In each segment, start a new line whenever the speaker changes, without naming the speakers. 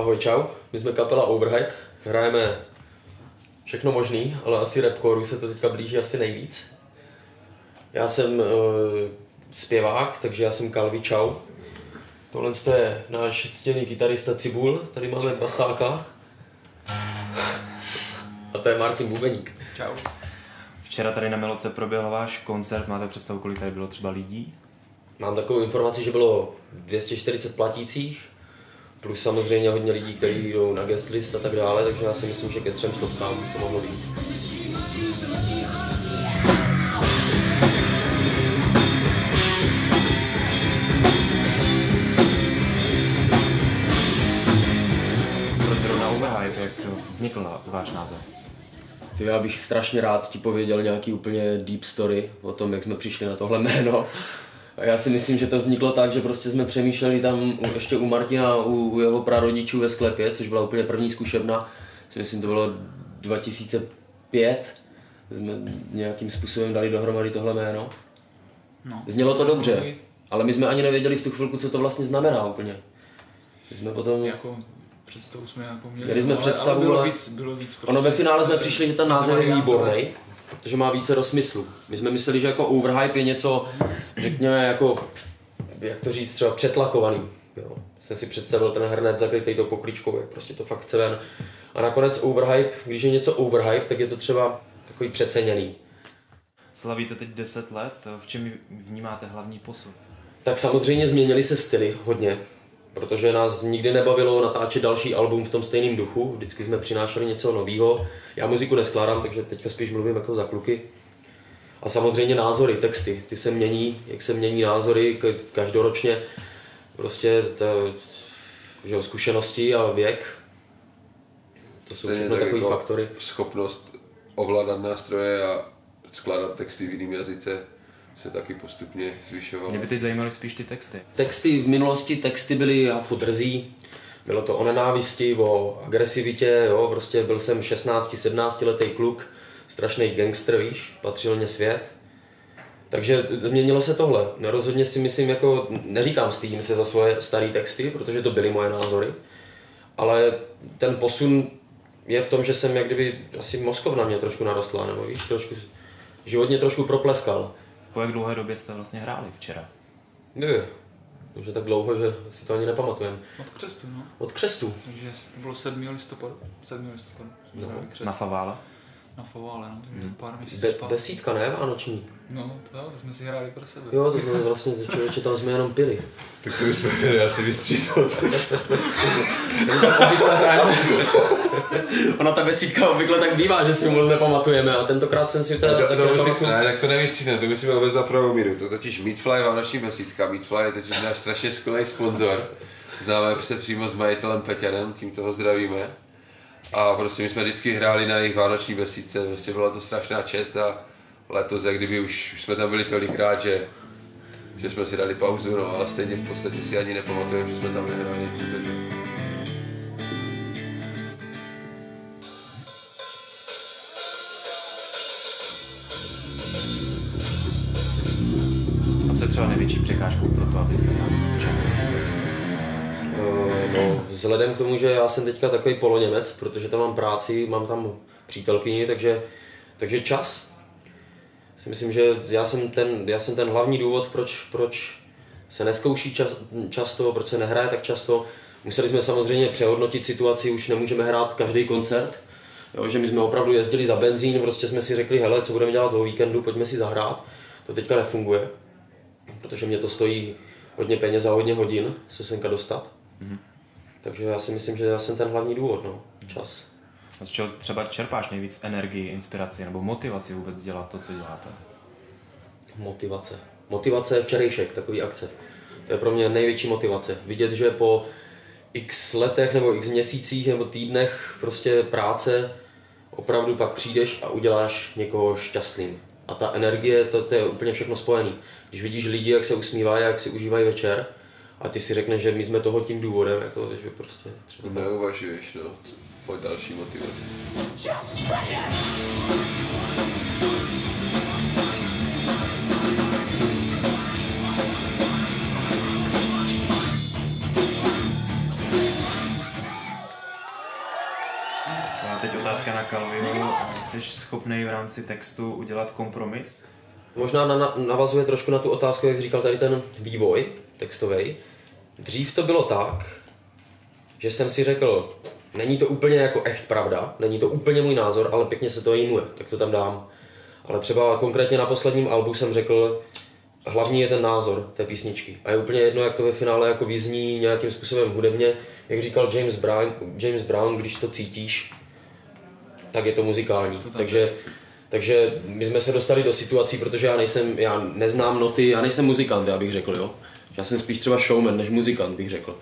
Ahoj, čau. My jsme kapela Overhype. Hrajeme všechno možný, ale asi rapcore se to teďka blíží asi nejvíc. Já jsem zpěvák, takže já jsem Kalvi, čau. Tohle je náš ctěný kytarista Cibul, tady máme basáka. A to je Martin Bubeník.
Čau.
Včera tady na Melodce proběhl váš koncert, máte představu, kolik tady bylo třeba lidí?
Mám takovou informaci, že bylo 240 platících, plus samozřejmě hodně lidí, kteří jdou na guest list a tak dále, takže já si myslím, že ke 300 to mohlo být.
Proč zrovna Overhype, jak vznikl váš název?
Ty, já bych strašně rád ti pověděl nějaký úplně deep story o tom, jak jsme přišli na tohle jméno. A já si myslím, že to vzniklo tak, že prostě jsme přemýšleli tam ještě u Martina, u jeho prarodičů ve sklepě, což byla úplně první zkušebna. Si myslím, to bylo 2005. Jsme nějakým způsobem dali dohromady tohle jméno.
No.
Znělo to dobře, ale my jsme ani nevěděli v tu chvilku, co to vlastně znamená úplně. My jsme potom...
Jako představu jsme jako měli,
Měli jsme představu,
bylo
ale
víc prostě,
ono ve finále jsme přišli, že ten název je výborný, protože má více do smyslu. My jsme mysleli, že jako Overhype je něco, řekněme, jako, jak to říct, třeba přetlakovaný. Jo. Jsem si představil ten hrnec zakrytej tou pokličkou, jak prostě to fakt chce ven. A nakonec Overhype, když je něco Overhype, tak je to třeba takový přeceněný.
Slavíte teď 10 let, v čem vnímáte hlavní posun?
Tak samozřejmě změnily se styly hodně, protože nás nikdy nebavilo natáčet další album v tom stejném duchu, vždycky jsme přinášeli něco nového. Já muziku neskládám, takže teďka spíš mluvím jako za kluky. A samozřejmě názory, texty, ty se mění, jak se mění názory každoročně, prostě že zkušenosti a věk, to jsou všechno takové jako faktory.
Schopnost ovládat nástroje a skládat texty v jiném jazyce se taky postupně zvyšovala.
Mě by teď zajímaly spíš ty texty.
Texty v minulosti, texty byly hafo drzí, bylo to o nenávisti, o agresivitě, jo, prostě byl jsem 16-17 letý kluk, strašný gangster, víš, patřil mě svět. Takže změnilo se tohle. Rozhodně si myslím, jako neříkám stydím se za svoje staré texty, protože to byly moje názory, ale ten posun je v tom, že jsem jak kdyby asi mozkovna mě trošku narostla, nebo víš, trošku, životně trošku propleskal.
Po jak dlouhé době jste vlastně hráli včera?
Ne, už je tak dlouho, že si to ani nepamatujeme.
Od křestu, no.
Od křestu.
Takže to bylo 7. listopadu. 7. listopadu.
No.
Na Favále?
Na Favále, no. Takže pár měsíců zpátky.
Besídka, ne? Vánoční.
No, to jsme si hráli pro sebe.
Jo, to jsme vlastně, člověče, tam jsme jenom pili.
Tak to bychom měli asi vystřídat.
Ona ta besídka obvykle tak bývá, že si moc nepamatujeme a tentokrát jsem si teda tak
Ne, tak to nevystřídne, to musíme vůbec na pravou míru. To totiž Meatfly, vánoční besídka. Meatfly je totiž náš strašně skvělý sponzor. Známe se přímo s majitelem Peťanem, tím toho zdravíme. A prostě my jsme vždycky hráli na jejich vánoční besídce, prostě byla to strašná čest a letos, jak kdyby už jsme tam byli tolikrát, že jsme si dali pauzu, no, ale stejně v podstatě si ani nepamatujeme, že jsme tam nehráli, protože...
A co je třeba největší překážkou pro to, abyste měli čas?
No, vzhledem k tomu, že já jsem teďka takový poloněmec, protože tam mám práci, mám tam přítelkyni, takže čas. Si myslím, že já jsem ten hlavní důvod, proč se neskouší často, proč se nehraje tak často. Museli jsme samozřejmě přehodnotit situaci, už nemůžeme hrát každý koncert. Jo, že my jsme opravdu jezdili za benzín, prostě jsme si řekli, hele, co budeme dělat o víkendu, pojďme si zahrát. To teďka nefunguje, protože mě to stojí hodně peněz a hodně hodin se semka dostat. Takže já si myslím, že já jsem ten hlavní důvod, no, čas.
A z čeho třeba čerpáš nejvíc energii, inspiraci nebo motivaci vůbec dělat to, co děláte?
Motivace. Motivace je včerejšek, takový akce. To je pro mě největší motivace. Vidět, že po x letech nebo x měsících nebo týdnech prostě práce opravdu pak přijdeš a uděláš někoho šťastným. A ta energie, to je úplně všechno spojený. Když vidíš lidi, jak se usmívají, jak si užívají večer, a ty si řekneš, že my jsme toho tím důvodem, jako, že prostě třeba...
Neuvažuješ, no. Pojď další motivace.
jsi schopný v rámci textu udělat kompromis?
Možná navazuje trošku na tu otázku, jak jsi říkal, tady ten vývoj textový. Dřív to bylo tak, že jsem si řekl, není to úplně jako echt pravda, není to úplně můj názor, ale pěkně se to jmenuje, tak to tam dám. Ale třeba konkrétně na posledním albu jsem řekl, hlavní je ten názor té písničky. A je úplně jedno, jak to ve finále jako vyzní nějakým způsobem hudebně. Jak říkal James Brown, když to cítíš, tak je to muzikální. Takže my jsme se dostali do situací, protože já neznám noty, já nejsem muzikant, já bych řekl, jo. Já jsem spíš třeba showman než muzikant, bych řekl.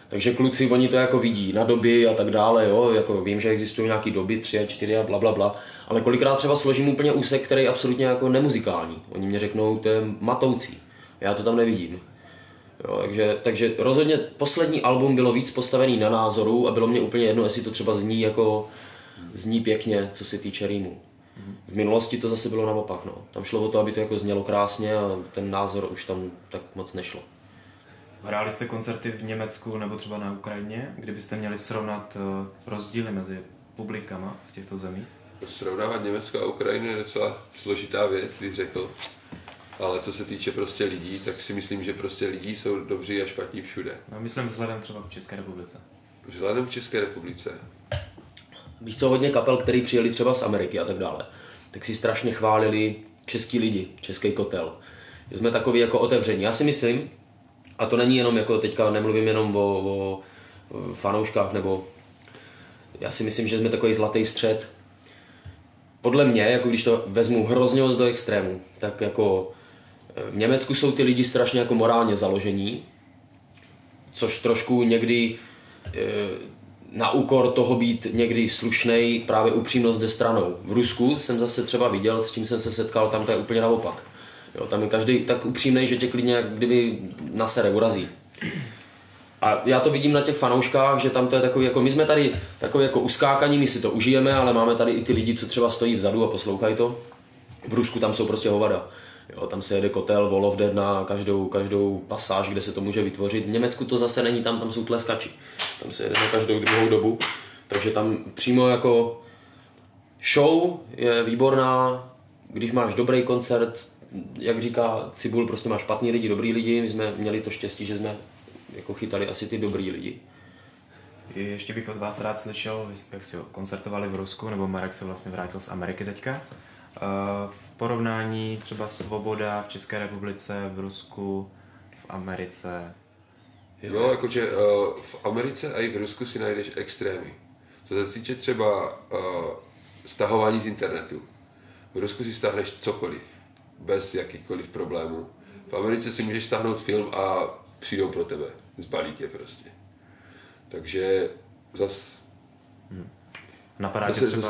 Takže kluci, oni to jako vidí na doby a tak dále, jo, jako vím, že existují nějaký doby, 3 a 4 a blablabla, ale kolikrát třeba složím úplně úsek, který je absolutně jako nemuzikální. Oni mě řeknou, to je matoucí, já to tam nevidím. Jo, takže rozhodně poslední album bylo víc postavený na názoru a bylo mě úplně jedno, jestli to třeba zní pěkně, co se týče rýmu. V minulosti to zase bylo naopak, no. Tam šlo o to, aby to jako znělo krásně a ten názor už tam tak moc nešlo.
Hráli jste koncerty v Německu nebo třeba na Ukrajině, kdybyste měli srovnat rozdíly mezi publikama v těchto zemích?
Srovnávat Německo a Ukrajinu je docela složitá věc, bych řekl. Ale co se týče prostě lidí, tak si myslím, že prostě lidi jsou dobří a špatní všude.
No, myslím vzhledem třeba v České republice.
Vzhledem v České republice.
Víš co, hodně kapel, který přijeli třeba z Ameriky a tak dále, tak si strašně chválili český lidi, český kotel. Že jsme takový jako otevření. Já si myslím, a to není jenom jako teďka nemluvím jenom o fanouškách, nebo já si myslím, že jsme takový zlatý střed. Podle mě, jako když to vezmu hrozně do extrému, tak jako v Německu jsou ty lidi strašně jako morálně založení, což trošku někdy na úkor toho být někdy slušnej, právě upřímnost jde stranou. V Rusku jsem zase třeba viděl, s čím jsem se setkal, tam to je úplně naopak. Jo, tam je každý tak upřímnej, že tě klidně jak kdyby nasere, urazí. A já to vidím na těch fanouškách, že tam to je takový, jako my jsme tady takový jako uskákaní, my si to užijeme, ale máme tady i ty lidi, co třeba stojí vzadu a poslouchají to. V Rusku tam jsou prostě hovada. Jo, tam se jede kotel, Wall of Dead na každou pasáž, kde se to může vytvořit. V Německu to zase není, tam jsou tleskači. Tam se jede na každou druhou dobu. Takže tam přímo jako show je výborná, když máš dobrý koncert, jak říká Cibul, prostě máš špatný lidi, dobrý lidi. My jsme měli to štěstí, že jsme jako chytali asi ty dobrý lidi.
Ještě bych od vás rád slyšel, jak si koncertovali v Rusku, nebo Marek se vlastně vrátil z Ameriky teďka. V porovnání třeba Svoboda v České republice, v Rusku, v Americe.
Jo, jakože v Americe a i v Rusku si najdeš extrémy. Co se týče třeba stahování z internetu. V Rusku si stáhneš cokoliv, bez jakýchkoliv problémů. V Americe si můžeš stáhnout film a přijdou pro tebe, zbalí tě prostě. Takže zase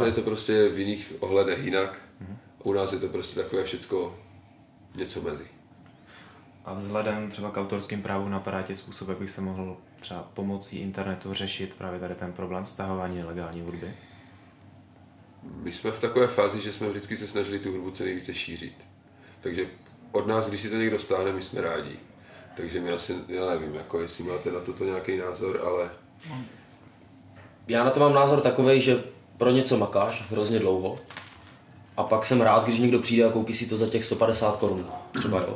je to prostě v jiných ohledech jinak. U nás je to prostě takové všecko něco mezi.
A vzhledem třeba k autorským právům napadá tě způsob, jak bych se mohl třeba pomocí internetu řešit právě tady ten problém stahování nelegální hudby?
My jsme v takové fázi, že jsme vždycky se snažili tu hudbu co nejvíce šířit. Takže od nás, když si to někdo stáhne, my jsme rádi. Takže my asi, já nevím, jako jestli máte na toto nějaký názor, ale...
Já na to mám názor takovej, že pro něco makáš hrozně dlouho a pak jsem rád, když někdo přijde a koupí si to za těch 150 korun. Třeba jo.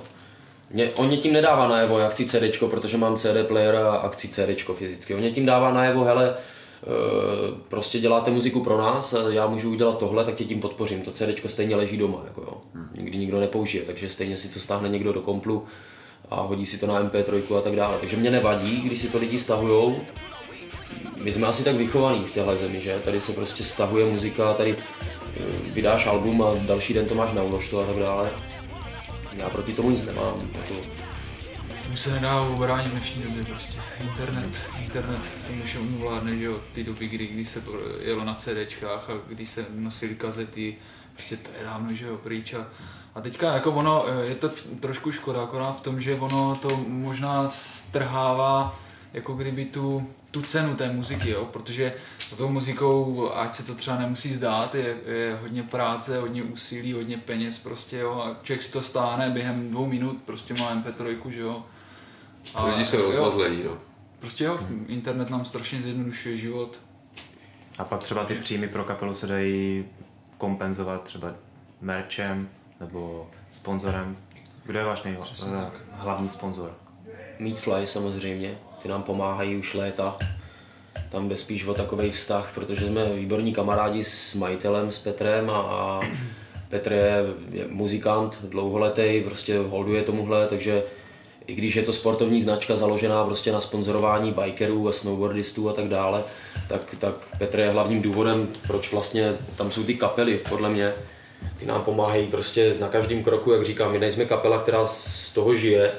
On mě tím nedává najevo, já chci CDčko, protože mám CD player a chci CDčko fyzicky. On mě tím dává najevo, hele, prostě děláte muziku pro nás, já můžu udělat tohle, tak tě tím podpořím. To CDčko stejně leží doma, jako jo. Nikdy nikdo nepoužije, takže stejně si to stáhne někdo do komplu a hodí si to na MP3 a tak dále. Takže mě nevadí, když si to lidi stahujou. My jsme asi tak vychovaní v téhle zemi, že? Tady se prostě stahuje muzika, tady vydáš album a další den to máš na uložtu a tak dále. Já proti tomu nic nemám. Jako...
Tomu se nedá obránit v dnešní době prostě. Internet tomu všemu vládne, že od té doby, kdy se jelo na CDčkách a kdy se nosily kazety, prostě to je dávno, že jo, pryč. A teďka jako ono, je to trošku škoda akorát v tom, že ono to možná strhává jako kdyby tu cenu té muziky, jo? Protože za tou muzikou, ať se to třeba nemusí zdát, je hodně práce, hodně úsilí, hodně peněz prostě, jo? A člověk si to stáhne během 2 minut, prostě má MP3, že jo. A
lidi jsou rozmazlení, no.
Prostě jo, internet nám strašně zjednodušuje život.
A pak třeba ty příjmy pro kapelu se dají kompenzovat třeba merchem nebo sponzorem? Kdo je váš hlavní sponzor?
Meatfly samozřejmě, ty nám pomáhají už léta. Tam jde spíš o takovej vztah, protože jsme výborní kamarádi s majitelem, s Petrem a Petr je muzikant dlouholetý, prostě holduje tomuhle, takže i když je to sportovní značka založená prostě na sponzorování bikerů a snowboardistů a tak dále, tak Petr je hlavním důvodem, proč vlastně tam jsou ty kapely, podle mě. Ty nám pomáhají prostě na každém kroku, jak říkám, my nejsme kapela, která z toho žije,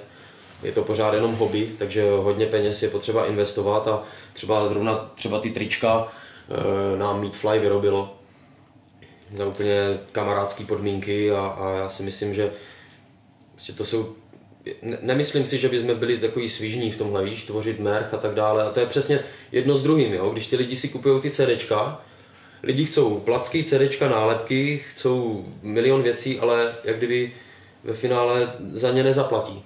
je to pořád jenom hobby, takže hodně peněz je potřeba investovat a třeba ty trička nám Meatfly vyrobilo za úplně kamarádské podmínky a já si myslím, že prostě to jsou, nemyslím si, že bychom byli takový svižní v tomhle, víš, tvořit merch a tak dále a to je přesně jedno s druhým, jo? Když ty lidi si kupují ty CDčka, lidi chcou placky, CDčka, nálepky, chcou milion věcí, ale jak kdyby ve finále za ně nezaplatí.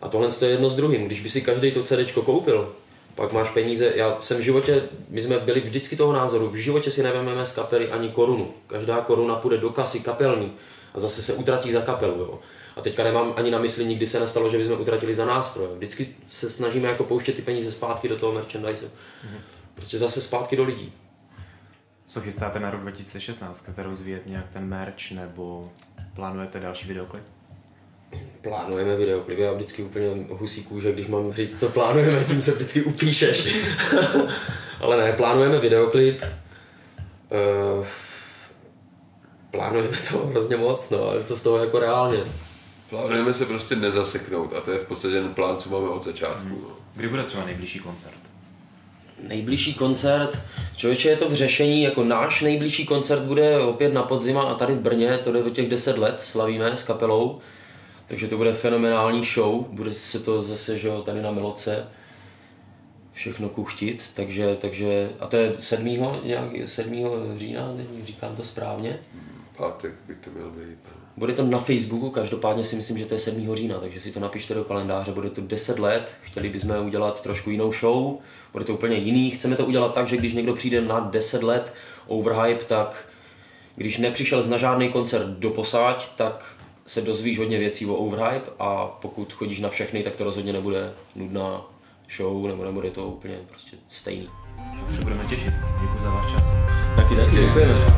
A tohle je jedno s druhým. Když by si každý to CDčko koupil, pak máš peníze. Já jsem v životě, my jsme byli vždycky toho názoru, v životě si nevezmeme z kapely ani korunu. Každá koruna půjde do kasy kapelní a zase se utratí za kapelu. Jo. A teďka nemám ani na mysli, nikdy se nestalo, že bychom utratili za nástroje. Vždycky se snažíme jako pouštět ty peníze zpátky do toho merchandise. Prostě zase zpátky do lidí.
Co chystáte na rok 2016? Chcete rozvíjet nějak ten merch nebo plánujete další videoklip?
Plánujeme videoklip, já vždycky úplně husí kůže, když mám říct, co plánujeme, tím se vždycky upíšeš. Ale ne, plánujeme videoklip. Plánujeme to hrozně moc, no, ale co z toho jako reálně.
Plánujeme se prostě nezaseknout a to je v podstatě ten plán, co máme od začátku. No.
Kdy bude třeba nejbližší koncert?
Nejbližší koncert, člověče, je to v řešení, jako náš nejbližší koncert bude opět na podzima a tady v Brně, to jde o těch 10 let, slavíme s kapelou. Takže to bude fenomenální show, bude se to zase, že jo, tady na Miloce všechno kuchtit, takže a to je 7. října, říkám to správně.
Pátek by to měl být.
Bude to na Facebooku, každopádně si myslím, že to je 7. října, takže si to napište do kalendáře, bude to 10 let, chtěli bychom udělat trošku jinou show, bude to úplně jiný, chceme to udělat tak, že když někdo přijde na 10 let Overhype, tak když nepřišel na žádný koncert doposať, tak se dozvíš hodně věcí o Overhype a pokud chodíš na všechny, tak to rozhodně nebude nudná show, nebo nebude to úplně prostě stejný.
Tak se budeme těšit. Děkuji za váš čas.
Taky děkujeme.